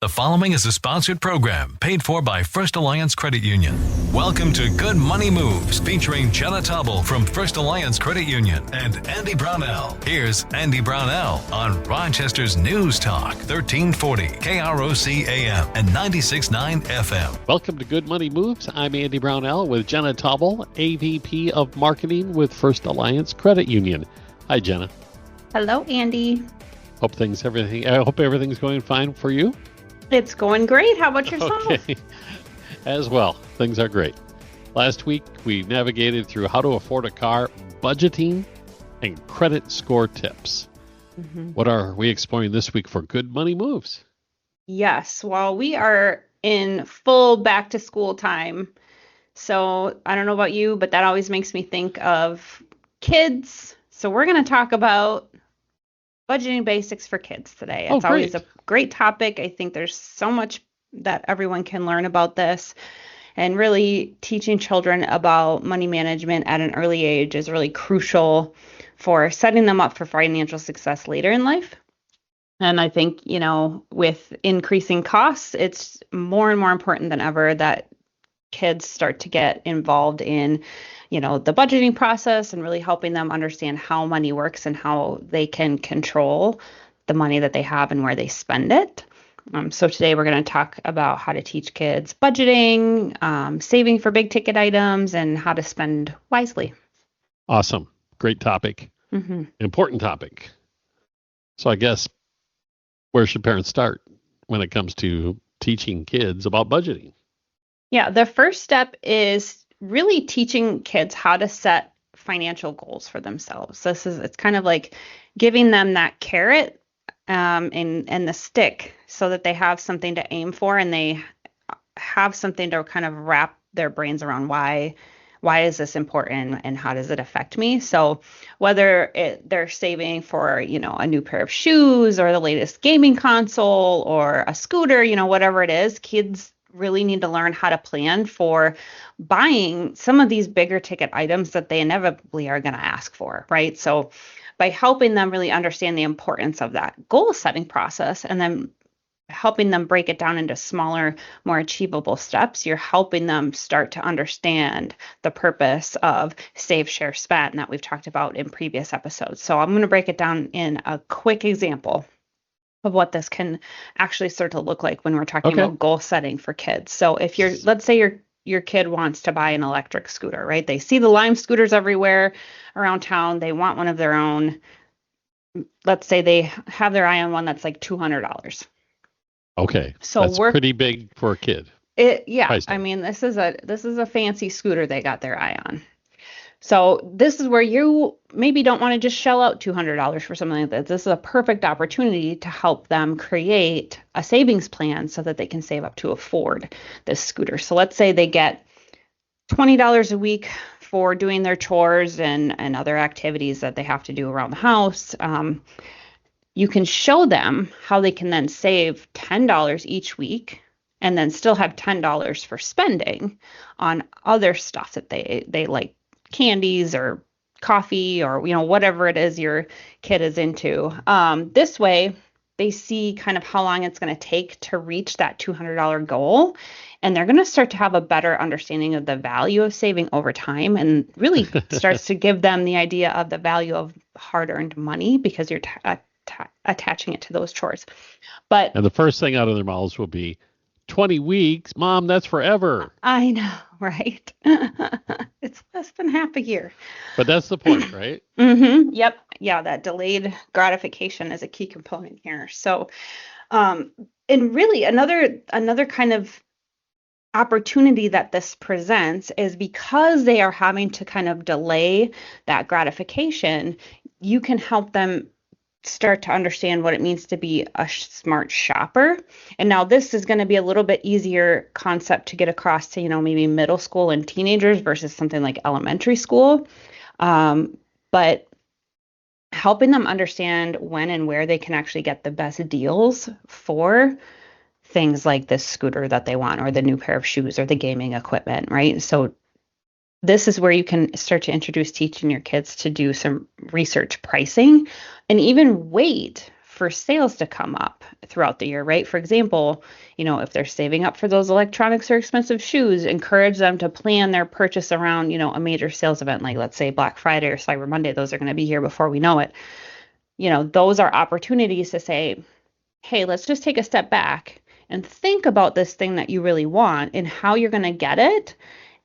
The following is a sponsored program paid for by First Alliance Credit Union. Welcome to Good Money Moves, featuring Jenna Taubel from First Alliance Credit Union and Andy Brownell. Here's Andy Brownell on Rochester's News Talk, 1340 KROC AM and 96.9 FM. Welcome to Good Money Moves. I'm Andy Brownell with Jenna Taubel, AVP of Marketing with First Alliance Credit Union. Hi, Jenna. Hello, Andy. I hope everything's going fine for you. It's going great. How about yourself? Okay. As well, things are great. Last week, we navigated through how to afford a car, budgeting, and credit score tips. What are we exploring this week for Good Money Moves? Yes. Well, we are in full back to school time. So I don't know about you, but that always makes me think of kids. So we're going to talk about budgeting basics for kids today. It's always a great topic. I think there's so much that everyone can learn about this, and really teaching children about money management at an early age is really crucial for setting them up for financial success later in life. And I think, with increasing costs, it's more and more important than ever that kids start to get involved in the budgeting process and really helping them understand how money works and how they can control the money that they have and where they spend it. So today we're going to talk about how to teach kids budgeting, saving for big ticket items, and how to spend wisely. Awesome. Great topic. Important topic. So I guess where should parents start when it comes to teaching kids about budgeting? Yeah, the first step is really teaching kids how to set financial goals for themselves. It's kind of like giving them that carrot and the stick so that they have something to aim for, and they have something to kind of wrap their brains around why is this important and how does it affect me? So whether they're saving for, a new pair of shoes or the latest gaming console or a scooter, whatever it is, kids really need to learn how to plan for buying some of these bigger ticket items that they inevitably are going to ask for, right? So by helping them really understand the importance of that goal setting process and then helping them break it down into smaller, more achievable steps, you're helping them start to understand the purpose of save, share, spend that we've talked about in previous episodes. So I'm going to break it down in a quick example of what this can actually start to look like when we're talking about goal setting for kids. So if let's say your kid wants to buy an electric scooter, right? They see the Lime scooters everywhere around town. They want one of their own. Let's say they have their eye on one that's like $200. Okay. So that's pretty big for a kid. I mean, this is a fancy scooter they got their eye on. So this is where you maybe don't want to just shell out $200 for something like this. This is a perfect opportunity to help them create a savings plan so that they can save up to afford this scooter. So let's say they get $20 a week for doing their chores and other activities that they have to do around the house. You can show them how they can then save $10 each week and then still have $10 for spending on other stuff that they like, candies or coffee or whatever it is your kid is into. This way they see kind of how long it's going to take to reach that $200 goal, and they're going to start to have a better understanding of the value of saving over time, and really starts to give them the idea of the value of hard-earned money because you're attaching it to those chores. And the first thing out of their mouths will be 20 weeks, Mom, that's forever. I know, right? It's less than half a year. But that's the point, right? Yep. Yeah, that delayed gratification is a key component here. So, and really another kind of opportunity that this presents is because they are having to kind of delay that gratification, you can help them start to understand what it means to be a smart shopper. And now this is going to be a little bit easier concept to get across to, maybe middle school and teenagers versus something like elementary school. But helping them understand when and where they can actually get the best deals for things like this scooter that they want, or the new pair of shoes, or the gaming equipment, right? So this is where you can start to teaching your kids to do some research pricing and even wait for for sales to come up throughout the year, right? For example, if they're saving up for those electronics or expensive shoes, encourage them to plan their purchase around, a major sales event, like let's say Black Friday or Cyber Monday. Those are going to be here before we know it. Those are opportunities to say, hey, let's just take a step back and think about this thing that you really want and how you're going to get it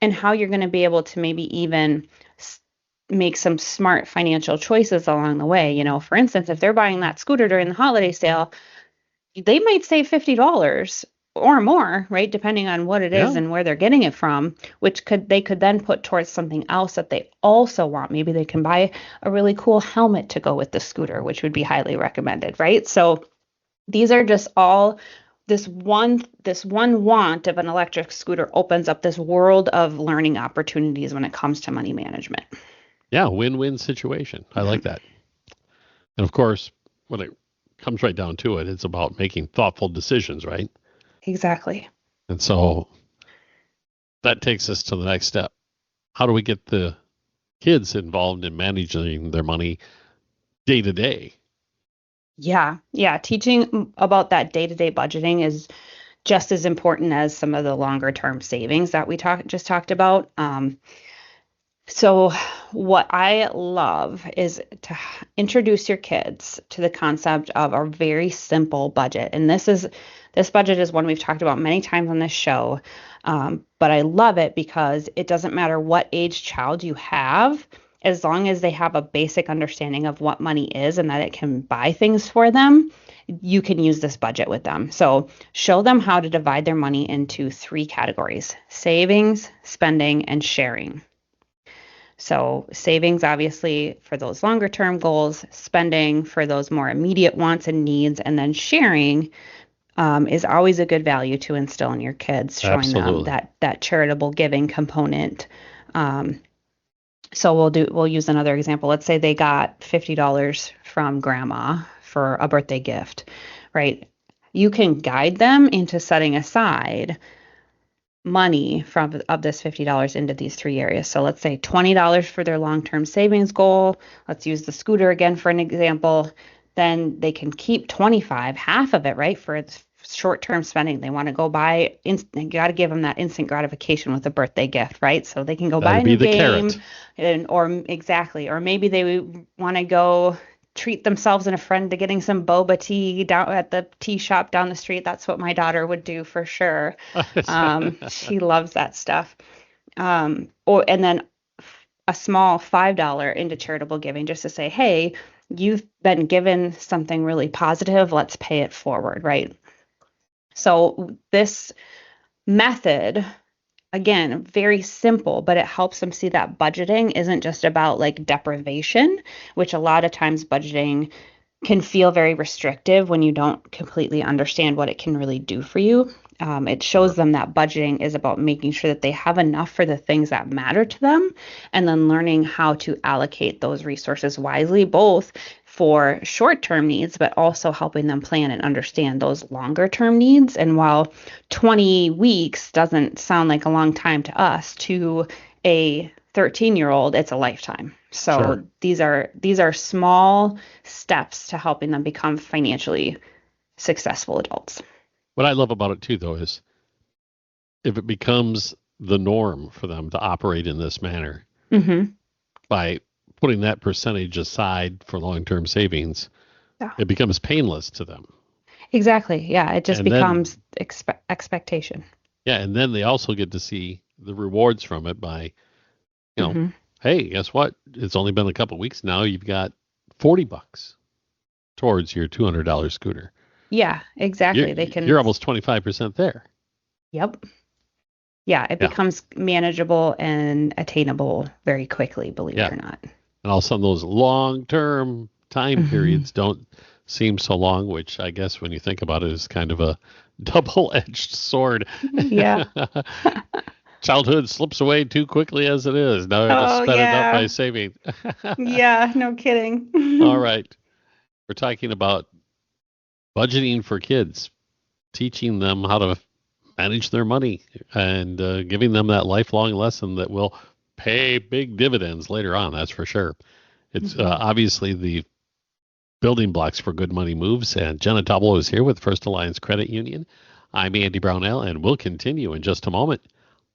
and how you're going to be able to maybe even make some smart financial choices along the way. For instance, if they're buying that scooter during the holiday sale, they might save $50 or more, right? Depending on what it is and where they're getting it from, which they could then put towards something else that they also want. Maybe they can buy a really cool helmet to go with the scooter, which would be highly recommended, right? So these are just all this one want of an electric scooter opens up this world of learning opportunities when it comes to money management. Yeah, win-win situation. I like that. And of course, when it comes right down to it, it's about making thoughtful decisions, right? Exactly. And so that takes us to the next step. How do we get the kids involved in managing their money day to day? Yeah. Teaching about that day-to-day budgeting is just as important as some of the longer term savings that we just talked about. So what I love is to introduce your kids to the concept of a very simple budget. And this budget is one we've talked about many times on this show. But I love it because it doesn't matter what age child you have, as long as they have a basic understanding of what money is and that it can buy things for them, you can use this budget with them. So show them how to divide their money into 3 categories: savings, spending, and sharing. So savings, obviously, for those longer term goals, spending for those more immediate wants and needs, and then sharing is always a good value to instill in your kids, showing Absolutely. them that charitable giving component. So we'll use another example. Let's say they got $50 from grandma for a birthday gift, right? You can guide them into setting aside money of this $50 into these 3 areas. So let's say $20 for their long-term savings goal. Let's use the scooter again for an example. Then they can keep 25, half of it, right, for its short-term spending. They want to go buy, you got to give them that instant gratification with a birthday gift, right? So they can go buy a new game, or maybe they want to go treat themselves and a friend to getting some boba tea down at the tea shop down the street. That's what my daughter would do for sure. She loves that stuff. And then a small $5 into charitable giving, just to say, hey, you've been given something really positive. Let's pay it forward, right? So this method, again, very simple, but it helps them see that budgeting isn't just about like deprivation, which a lot of times budgeting can feel very restrictive when you don't completely understand what it can really do for you. It shows them that budgeting is about making sure that they have enough for the things that matter to them, and then learning how to allocate those resources wisely, both for short-term needs, but also helping them plan and understand those longer-term needs. And while 20 weeks doesn't sound like a long time to us, to a 13-year-old, it's a lifetime. So Sure. these are small steps to helping them become financially successful adults. What I love about it too, though, is if it becomes the norm for them to operate in this manner, by putting that percentage aside for long-term savings, it becomes painless to them. Exactly. Yeah. It just And becomes expectation. Yeah, and then they also get to see the rewards from it by, hey, guess what? It's only been a couple of weeks now. You've got $40 towards your $200 scooter. Yeah, exactly. You're almost 25% there. Yep. Yeah, it becomes manageable and attainable very quickly, believe it or not. And all of a sudden those long-term time periods don't seem so long, which I guess when you think about it is kind of a double-edged sword. Yeah. Childhood slips away too quickly as it is. Now I have to spend it up by saving. Yeah, no kidding. All right. We're talking about budgeting for kids, teaching them how to manage their money, and giving them that lifelong lesson that will pay big dividends later on. That's for sure. It's obviously the building blocks for good money moves. And Jenna Taubel is here with First Alliance Credit Union. I'm Andy Brownell, and we'll continue in just a moment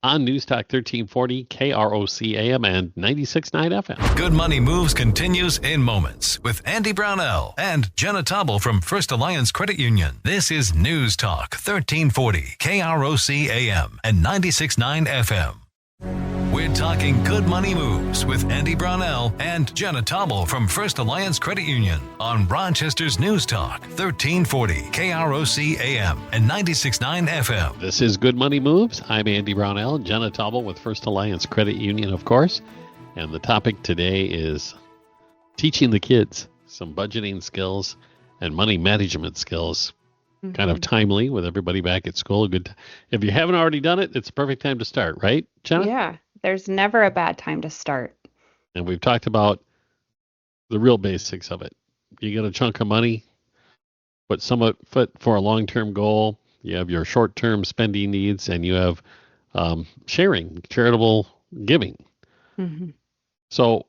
on News Talk 1340, KROC AM, and 96.9 FM. Good Money Moves continues in moments with Andy Brownell and Jenna Taubel from First Alliance Credit Union. This is News Talk 1340, KROC AM, and 96.9 FM. We're talking good money moves with Andy Brownell and Jenna Taubel from First Alliance Credit Union on Rochester's News Talk 1340 KROC AM and 96.9 FM. This is Good Money Moves. I'm Andy Brownell, Jenna Taubel with First Alliance Credit Union, of course. And the topic today is teaching the kids some budgeting skills and money management skills. Mm-hmm. Kind of timely with everybody back at school. Good. If you haven't already done it, it's a perfect time to start, right, Jenna? Yeah, there's never a bad time to start. And we've talked about the real basics of it. You get a chunk of money, but somewhat fit for a long-term goal. You have your short-term spending needs, and you have sharing, charitable giving. Mm-hmm. So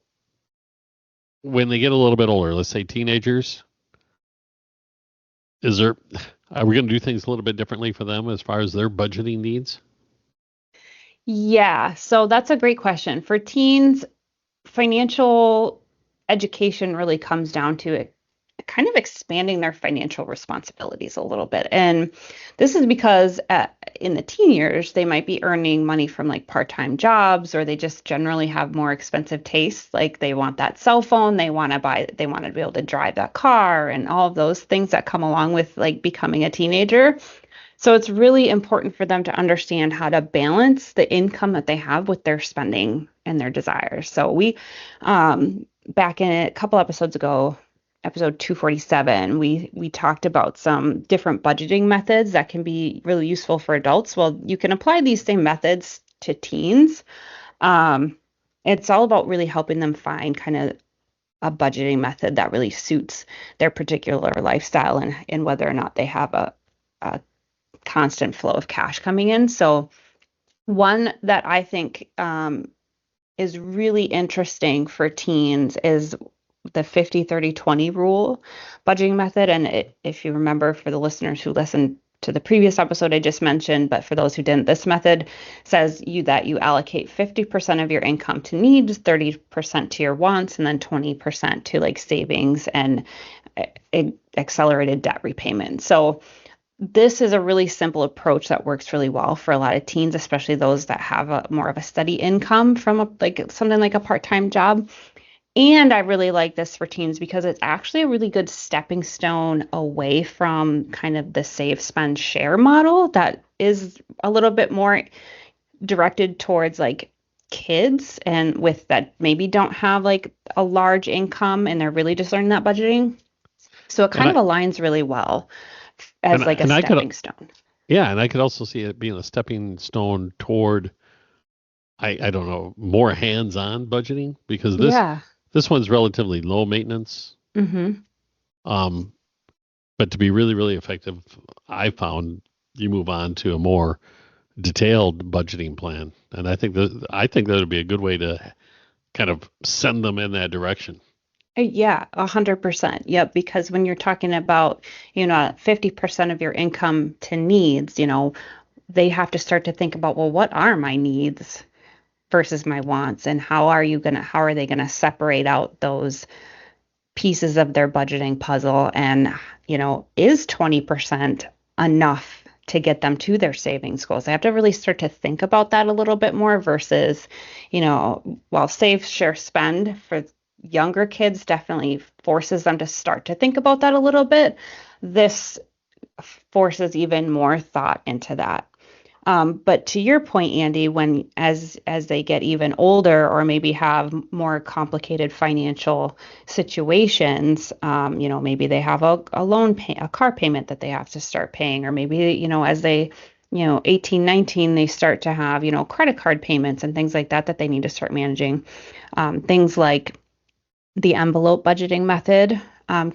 when they get a little bit older, let's say teenagers, are we going to do things a little bit differently for them as far as their budgeting needs? Yeah, so that's a great question. For teens, financial education really comes down to it, kind of expanding their financial responsibilities a little bit. And this is because in the teen years, they might be earning money from like part-time jobs, or they just generally have more expensive tastes. Like they want that cell phone, they want to be able to drive that car, and all of those things that come along with like becoming a teenager. So it's really important for them to understand how to balance the income that they have with their spending and their desires. So we, back in a couple episodes ago, episode 247, we talked about some different budgeting methods that can be really useful for adults. Well, you can apply these same methods to teens. It's all about really helping them find kind of a budgeting method that really suits their particular lifestyle and whether or not they have a constant flow of cash coming in. So one that I think is really interesting for teens is the 50-30-20 rule budgeting method. And if you remember, for the listeners who listened to the previous episode I just mentioned, but for those who didn't, this method says that you allocate 50% of your income to needs, 30% to your wants, and then 20% to like savings and accelerated debt repayment. So this is a really simple approach that works really well for a lot of teens, especially those that have more of a steady income from something like a part-time job. And I really like this for teens because it's actually a really good stepping stone away from kind of the save, spend, share model that is a little bit more directed towards like kids and with that maybe don't have like a large income and they're really just learning that budgeting. So it kind of aligns really well as like a stepping stone. Yeah, and I could also see it being a stepping stone toward, I don't know, more hands-on budgeting, because this one's relatively low maintenance. Mm-hmm. But to be really, really effective, I found you move on to a more detailed budgeting plan, and I think that would be a good way to kind of send them in that direction. Yeah, 100%. Yep. Because when you're talking about, 50% of your income to needs, they have to start to think about, well, what are my needs versus my wants, and how are they going to separate out those pieces of their budgeting puzzle? And, is 20% enough to get them to their savings goals? They have to really start to think about that a little bit more versus, while save, share, spend for younger kids definitely forces them to start to think about that a little bit. This forces even more thought into that. But to your point, Andy, when as they get even older or maybe have more complicated financial situations, maybe they have a loan a car payment that they have to start paying, or maybe, as they 18, 19, they start to have, credit card payments and things like that they need to start managing. Things like the envelope budgeting method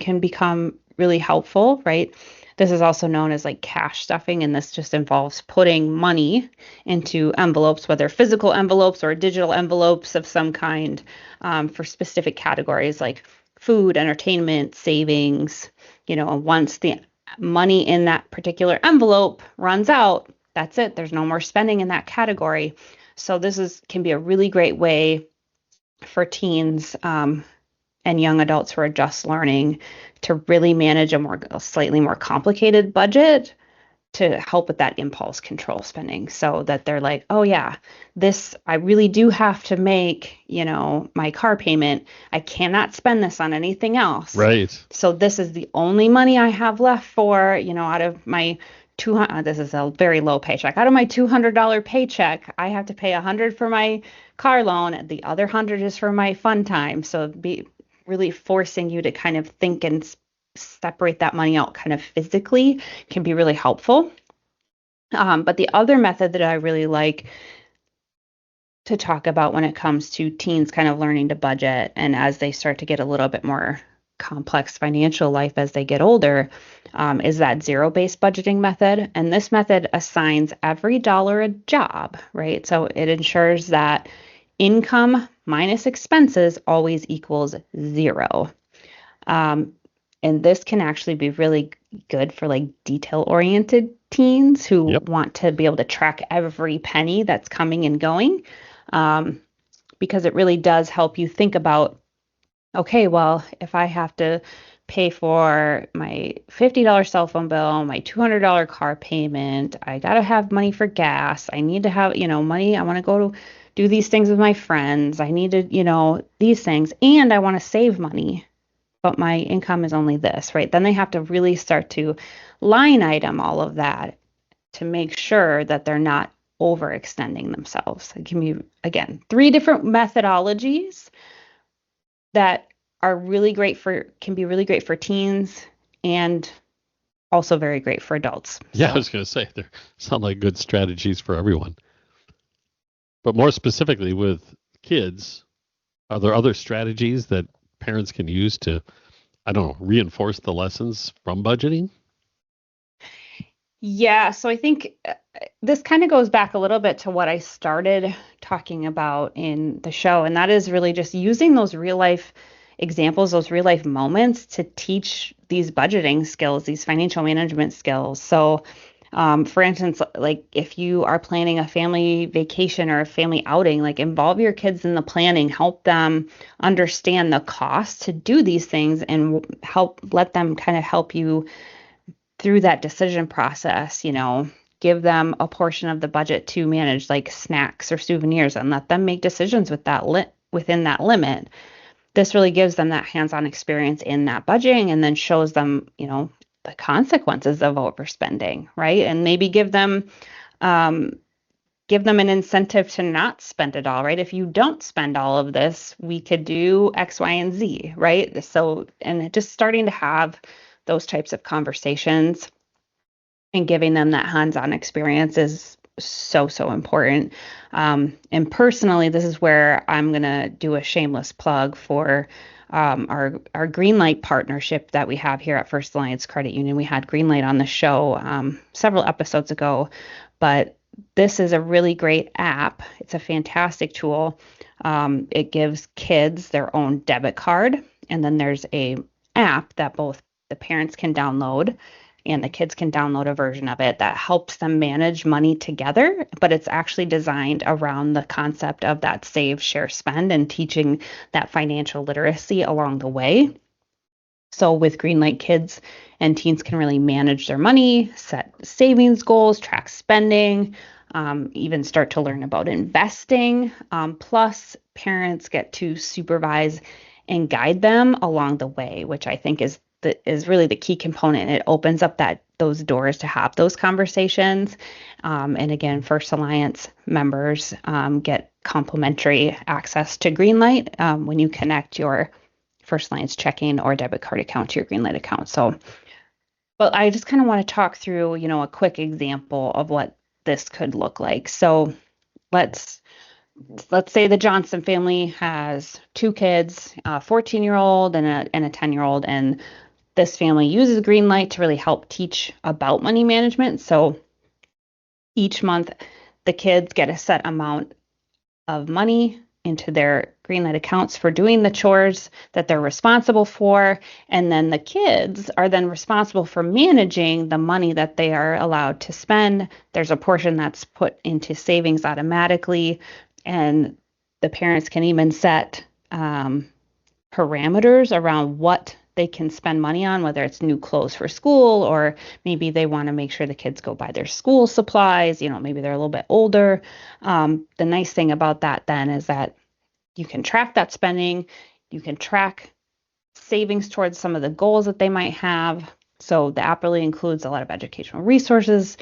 can become really helpful, right? This is also known as like cash stuffing, and this just involves putting money into envelopes, whether physical envelopes or digital envelopes of some kind, for specific categories like food, entertainment, savings, and once the money in that particular envelope runs out, that's it. There's no more spending in that category. So this can be a really great way for teens and young adults who are just learning to really manage a slightly more complicated budget to help with that impulse control spending, so that they're like, oh yeah, I really do have to make, my car payment. I cannot spend this on anything else. Right. So this is the only money I have left for, out of my 200, this is a very low paycheck. Out of my $200 paycheck, I have to pay $100 for my car loan. The other $100 is for my fun time. So be really forcing you to kind of think and separate that money out kind of physically can be really helpful. But the other method that I really like to talk about when it comes to teens kind of learning to budget, and as they start to get a little bit more complex financial life as they get older, is that zero-based budgeting method. And this method assigns every dollar a job, right? So it ensures that income minus expenses always equals zero. And this can actually be really good for like detail-oriented teens who want to be able to track every penny that's coming and going, because it really does help you think about, okay, well, if I have to pay for my $50 cell phone bill, my $200 car payment, I got to have money for gas. I need to have, money. I want to go to do these things with my friends. I need to, these things, and I want to save money, but my income is only this, right? Then they have to really start to line item all of that to make sure that they're not overextending themselves. It can be, again, 3 different methodologies that can be really great for teens and also very great for adults. Yeah, I was going to say, they sound like good strategies for everyone. But more specifically with kids, are there other strategies that parents can use to, reinforce the lessons from budgeting? Yeah, so I think this kind of goes back a little bit to what I started talking about in the show, and that is really just using those real life examples, those real life moments to teach these budgeting skills, these financial management skills. So, for instance, like if you are planning a family vacation or a family outing, like involve your kids in the planning, help them understand the cost to do these things, and let them kind of help you through that decision process. Give them a portion of the budget to manage, like snacks or souvenirs, and let them make decisions with within that limit. This really gives them that hands-on experience in that budgeting, and then shows them, the consequences of overspending, right? And maybe give them an incentive to not spend it all, right? If you don't spend all of this, we could do X, Y, and Z, right? So, and just starting to have those types of conversations and giving them that hands-on experience is so important. And personally, this is where I'm going to do a shameless plug for our Greenlight partnership that we have here at First Alliance Credit Union. We had Greenlight on the show several episodes ago, but this is a really great app. It's a fantastic tool. It gives kids their own debit card, and then there's a app that both the parents can download and the kids can download a version of it that helps them manage money together, but it's actually designed around the concept of that save, share, spend, and teaching that financial literacy along the way. So with Greenlight, kids and teens can really manage their money, set savings goals, track spending, even start to learn about investing. Plus, parents get to supervise and guide them along the way, which I think is really the key component. It opens up those doors to have those conversations. And again, First Alliance members get complimentary access to Greenlight when you connect your First Alliance checking or debit card account to your Greenlight account. So, but I just kind of want to talk through, a quick example of what this could look like. So let's say the Johnson family has 2 kids, a 14-year-old and a 10-year-old, and this family uses Greenlight to really help teach about money management. So each month, the kids get a set amount of money into their Greenlight accounts for doing the chores that they're responsible for. And then the kids are then responsible for managing the money that they are allowed to spend. There's a portion that's put into savings automatically. And the parents can even set parameters around what they can spend money on, whether it's new clothes for school, or maybe they want to make sure the kids go buy their school supplies. Maybe they're a little bit older. The nice thing about that then is that you can track that spending. You can track savings towards some of the goals that they might have. So the app really includes a lot of educational resources.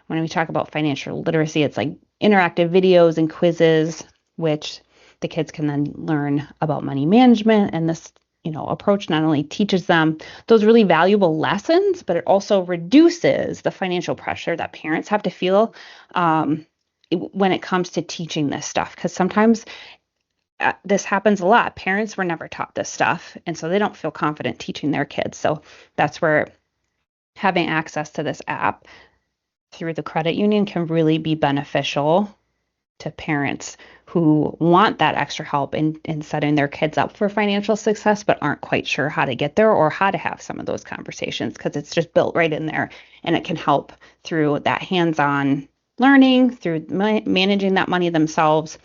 When we talk about financial literacy, it's like interactive videos and quizzes, which the kids can then learn about money management. And this approach not only teaches them those really valuable lessons, but it also reduces the financial pressure that parents have to feel when it comes to teaching this stuff. Because sometimes this happens a lot. Parents were never taught this stuff, and so they don't feel confident teaching their kids. So that's where having access to this app through the credit union can really be beneficial to parents who want that extra help in setting their kids up for financial success, but aren't quite sure how to get there or how to have some of those conversations, because it's just built right in there, and it can help through that hands-on learning, through managing that money themselves,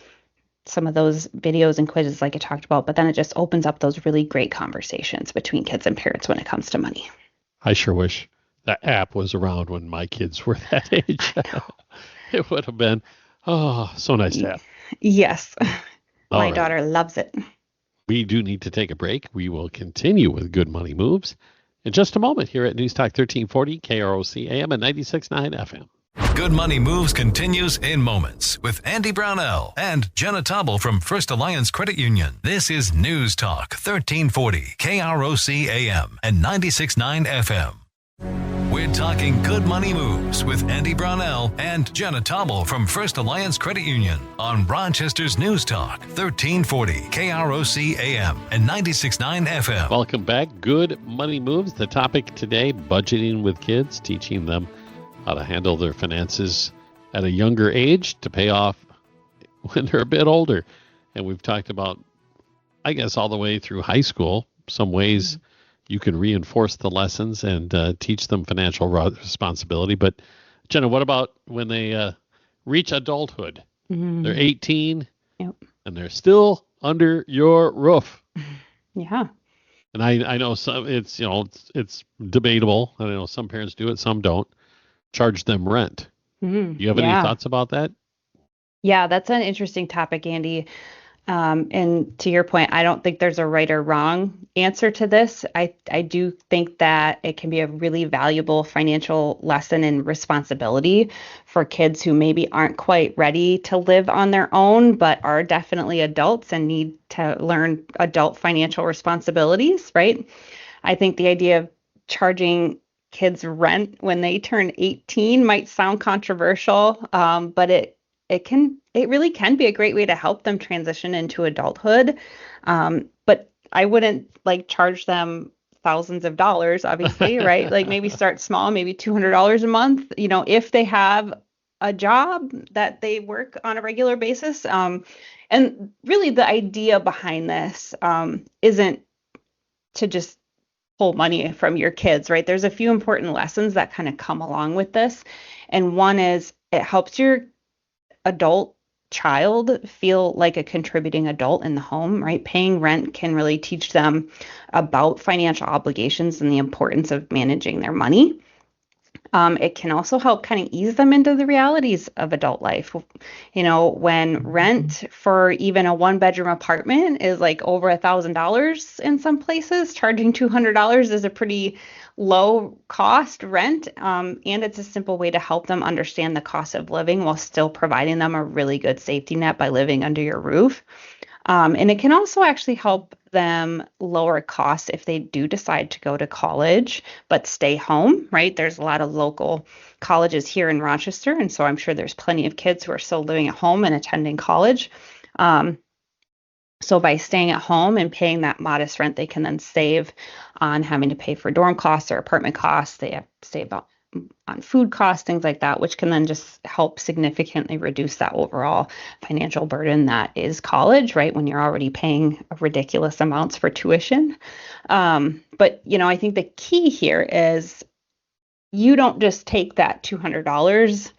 some of those videos and quizzes like I talked about, but then it just opens up those really great conversations between kids and parents when it comes to money. I sure wish that app was around when my kids were that age. It would have been, so nice to have. Yes. My right. daughter loves it. We do need to take a break. We will continue with Good Money Moves in just a moment here at News Talk 1340, KROC AM and 96.9 FM. Good Money Moves continues in moments with Andy Brownell and Jenna Taubel from First Alliance Credit Union. This is News Talk 1340, KROC AM and 96.9 FM. We're talking Good Money Moves with Andy Brownell and Jenna Taubel from First Alliance Credit Union on Rochester's News Talk 1340 KROC AM and 96.9 FM. Welcome back. Good Money Moves. The topic today, budgeting with kids, teaching them how to handle their finances at a younger age to pay off when they're a bit older. And we've talked about, I guess, all the way through high school, some ways you can reinforce the lessons and teach them financial responsibility. But Jenna, what about when they reach adulthood? Mm-hmm. They're 18 and they're still under your roof. Yeah. And I know some, it's debatable. I know some parents do it, some don't. Charge them rent. Mm-hmm. Do you have any thoughts about that? Yeah, that's an interesting topic, Andy. And to your point, I don't think there's a right or wrong answer to this. I do think that it can be a really valuable financial lesson and responsibility for kids who maybe aren't quite ready to live on their own, but are definitely adults and need to learn adult financial responsibilities, right? I think the idea of charging kids rent when they turn 18 might sound controversial, but it really can be a great way to help them transition into adulthood. But I wouldn't charge them thousands of dollars, obviously, right? Maybe start small, maybe $200 a month, if they have a job that they work on a regular basis. And really the idea behind this isn't to just pull money from your kids, right? There's a few important lessons that kind of come along with this. And one is it helps your adult child feel like a contributing adult in the home, right? Paying rent can really teach them about financial obligations and the importance of managing their money. It can also help kind of ease them into the realities of adult life. When rent for even a one-bedroom apartment is over $1,000 in some places, charging $200 is a pretty low cost rent. And it's a simple way to help them understand the cost of living while still providing them a really good safety net by living under your roof. And it can also actually help them lower costs if they do decide to go to college, but stay home, right? There's a lot of local colleges here in Rochester. And so I'm sure there's plenty of kids who are still living at home and attending college. So by staying at home and paying that modest rent, they can then save on having to pay for dorm costs or apartment costs. They have to save on food costs, things like that, which can then just help significantly reduce that overall financial burden that is college, right? When you're already paying ridiculous amounts for tuition. But, I think the key here is you don't just take that $200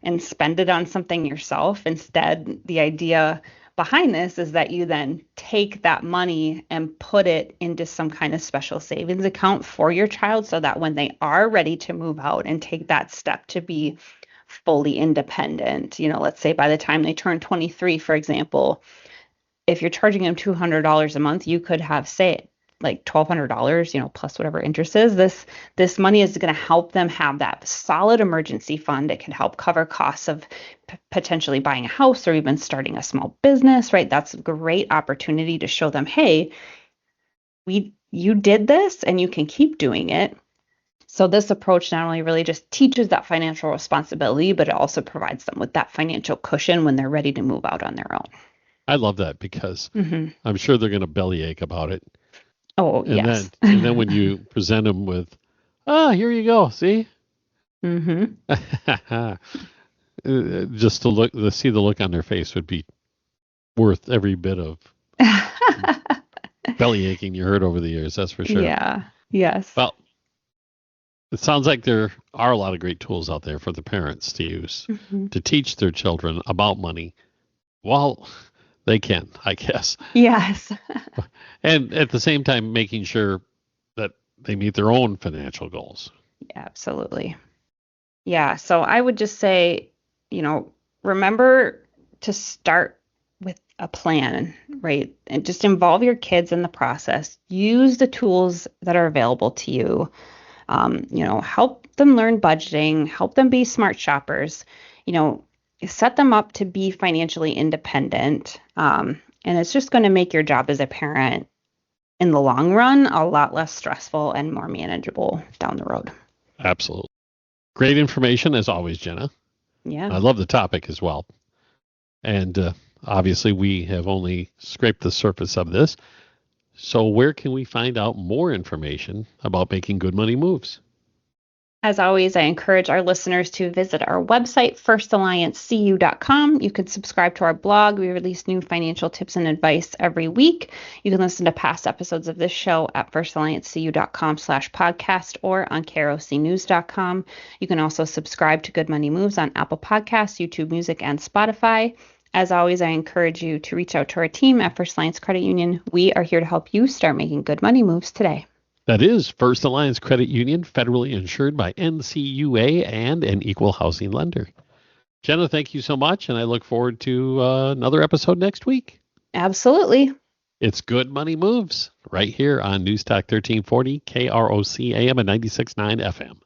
and spend it on something yourself. Instead, the idea behind this is that you then take that money and put it into some kind of special savings account for your child so that when they are ready to move out and take that step to be fully independent, let's say by the time they turn 23, for example, if you're charging them $200 a month, you could have, say, like $1,200, plus whatever interest is. This money is going to help them have that solid emergency fund. It can help cover costs of potentially buying a house or even starting a small business, right? That's a great opportunity to show them, hey, you did this and you can keep doing it. So this approach not only really just teaches that financial responsibility, but it also provides them with that financial cushion when they're ready to move out on their own. I love that because I'm sure they're going to bellyache about it. Oh, and yes. then when you present them with, here you go, see? Just to see the look on their face would be worth every bit of bellyaching you heard over the years, that's for sure. Yeah, yes. Well, it sounds like there are a lot of great tools out there for the parents to use to teach their children about money. Well, they can, I guess. Yes. And at the same time, making sure that they meet their own financial goals. Yeah, absolutely. Yeah. So I would just say, remember to start with a plan, right? And just involve your kids in the process. Use the tools that are available to you. Help them learn budgeting, help them be smart shoppers, set them up to be financially independent. And it's just going to make your job as a parent in the long run a lot less stressful and more manageable down the road. Absolutely. Great information as always, Jenna. Yeah. I love the topic as well. And obviously we have only scraped the surface of this. So where can we find out more information about making good money moves? As always, I encourage our listeners to visit our website, firstalliancecu.com. You can subscribe to our blog. We release new financial tips and advice every week. You can listen to past episodes of this show at firstalliancecu.com/podcast or on krocnews.com. You can also subscribe to Good Money Moves on Apple Podcasts, YouTube Music, and Spotify. As always, I encourage you to reach out to our team at First Alliance Credit Union. We are here to help you start making good money moves today. That is First Alliance Credit Union, federally insured by NCUA and an equal housing lender. Jenna, thank you so much, and I look forward to another episode next week. Absolutely. It's Good Money Moves right here on News Talk 1340, KROC AM and 96.9 FM.